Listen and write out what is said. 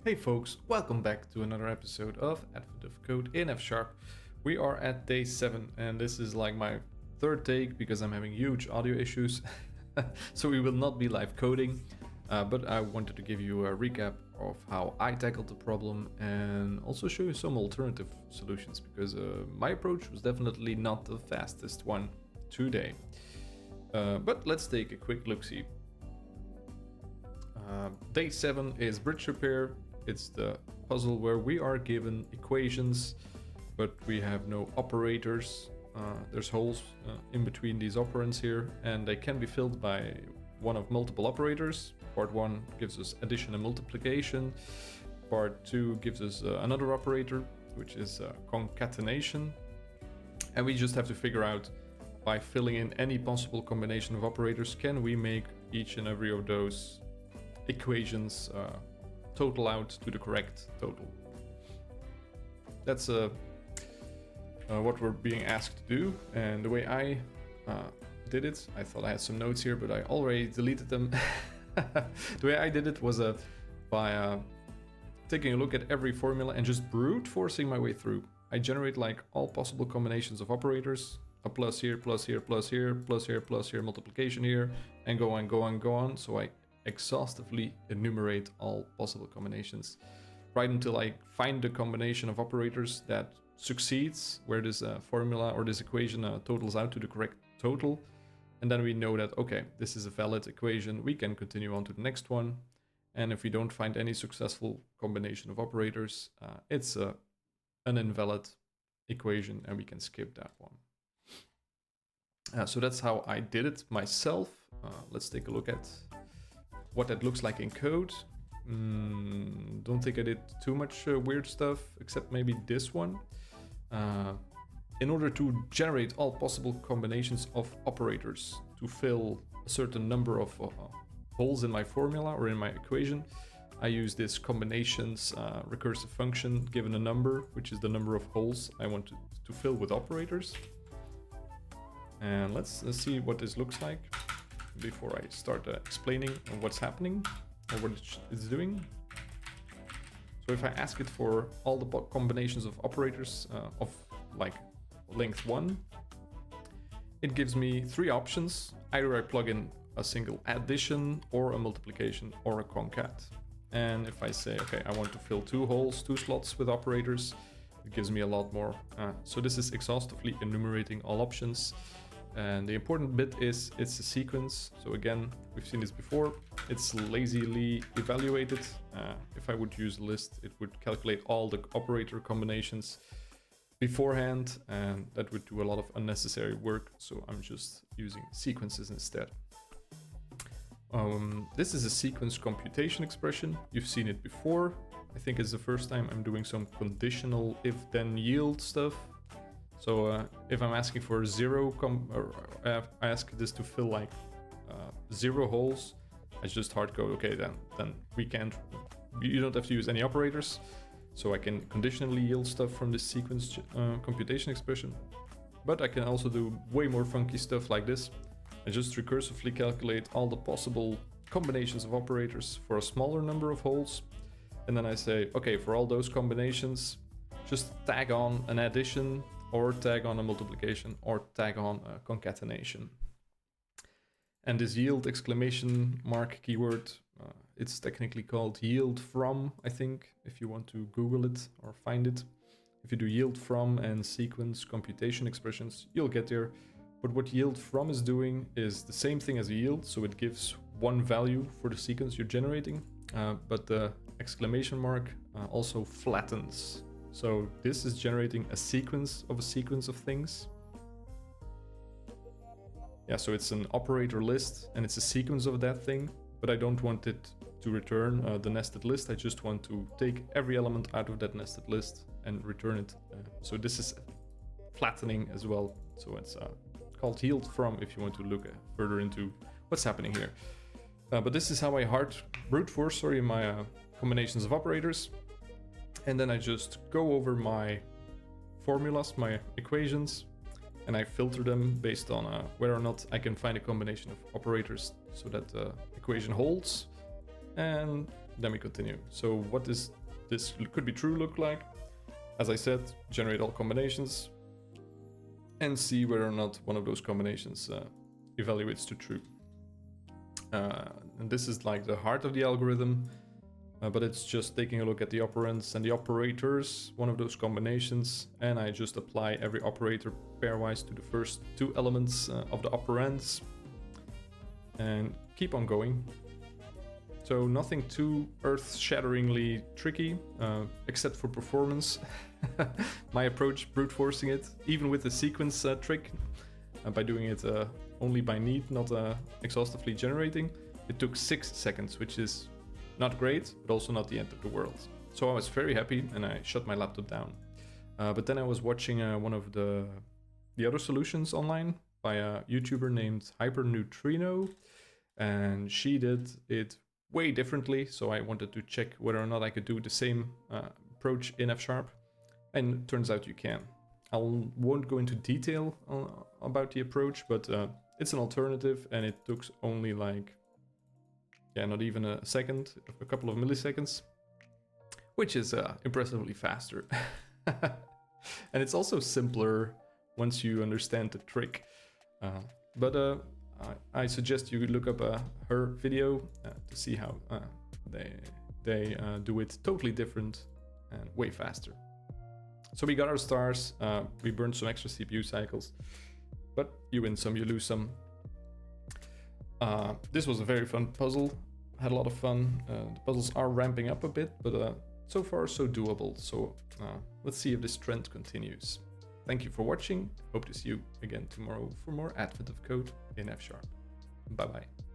Hey folks, welcome back to another episode of Advent of Code in F Sharp. We are at day 7 and this is like my third take because I'm having huge audio issues. So we will not be live coding, but I wanted to give you a recap of how I tackled the problem and also show you some alternative solutions because my approach was definitely not the fastest one today. But let's take a quick look-see. Day 7 is bridge repair. It's the puzzle where we are given equations, but we have no operators. There's holes in between these operands here, and they can be filled by one of multiple operators. Part 1 gives us addition and multiplication. Part 2 gives us another operator, which is concatenation. And we just have to figure out, by filling in any possible combination of operators, can we make each and every of those equations total out to the correct total. That's what we're being asked to do, and the way I did it, I thought I had some notes here, but I already deleted them. The way I did it was by taking a look at every formula and just brute forcing my way through. I generate like all possible combinations of operators, a plus here, plus here, plus here, plus here, plus here, multiplication here, and go on, go on, go on. So I exhaustively enumerate all possible combinations right until I find the combination of operators that succeeds, where this formula or this equation totals out to the correct total. And then we know that, okay, this is a valid equation. We can continue on to the next one. And if we don't find any successful combination of operators, it's an invalid equation and we can skip that one. So that's how I did it myself. Let's take a look at what that looks like in code. Don't think I did too much weird stuff, except maybe this one. In order to generate all possible combinations of operators to fill a certain number of holes in my formula or in my equation, I use this combinations recursive function given a number, which is the number of holes I want to fill with operators. And let's see what this looks like before I start explaining what's happening or what it's doing. So if I ask it for all the combinations of operators of like length 1, it gives me 3 options. Either I plug in a single addition or a multiplication or a concat. And if I say, okay, I want to fill 2 slots with operators, it gives me a lot more. So this is exhaustively enumerating all options. And the important bit is it's a sequence. So again, we've seen this before. It's lazily evaluated. If I would use a list, it would calculate all the operator combinations beforehand, and that would do a lot of unnecessary work. So I'm just using sequences instead. This is a sequence computation expression. You've seen it before. I think it's the first time I'm doing some conditional if-then yield stuff. So if I'm asking for 0, I ask this to fill like 0 holes, I just hard code, okay, then you don't have to use any operators. So I can conditionally yield stuff from this sequence computation expression. But I can also do way more funky stuff like this. I just recursively calculate all the possible combinations of operators for a smaller number of holes. And then I say, okay, for all those combinations, just tag on an addition, or tag on a multiplication, or tag on a concatenation. And this yield exclamation mark keyword, it's technically called yield from, I think, if you want to Google it or find it. If you do yield from and sequence computation expressions, you'll get there. But what yield from is doing is the same thing as yield, so it gives one value for the sequence you're generating, but the exclamation mark also flattens. So this is generating a sequence of things. Yeah, so it's an operator list and it's a sequence of that thing, but I don't want it to return the nested list. I just want to take every element out of that nested list and return it. So this is flattening as well. So it's called yield from if you want to look further into what's happening here. But this is how I brute force my combinations of operators. And then I just go over my formulas, my equations, and I filter them based on whether or not I can find a combination of operators so that the equation holds. And then we continue. So what does this could be true look like? As I said, generate all combinations and see whether or not one of those combinations evaluates to true. And this is like the heart of the algorithm, but it's just taking a look at the operands and the operators, one of those combinations, and I just apply every operator pairwise to the first two elements of the operands and keep on going. So nothing too earth-shatteringly tricky, except for performance. My approach, brute forcing it, even with the sequence trick, by doing it only by need, not exhaustively generating. It took 6 seconds, which is not great, but also not the end of the world. So I was very happy and I shut my laptop down. But then I was watching one of the other solutions online by a YouTuber named Hyperneutrino, and she did it way differently. So I wanted to check whether or not I could do the same approach in F#, and it turns out you can. I won't go into detail about the approach, but it's an alternative, and it took only like, not even a second, a couple of milliseconds, which is impressively faster. And it's also simpler once you understand the trick. But I suggest you look up her video to see how they do it totally different and way faster. So we got our stars, we burned some extra CPU cycles, but you win some, you lose some. This was a very fun puzzle, had a lot of fun. The puzzles are ramping up a bit, but so far so doable. So let's see if this trend continues. Thank you for watching. Hope to see you again tomorrow for more Advent of Code in F#. Bye bye.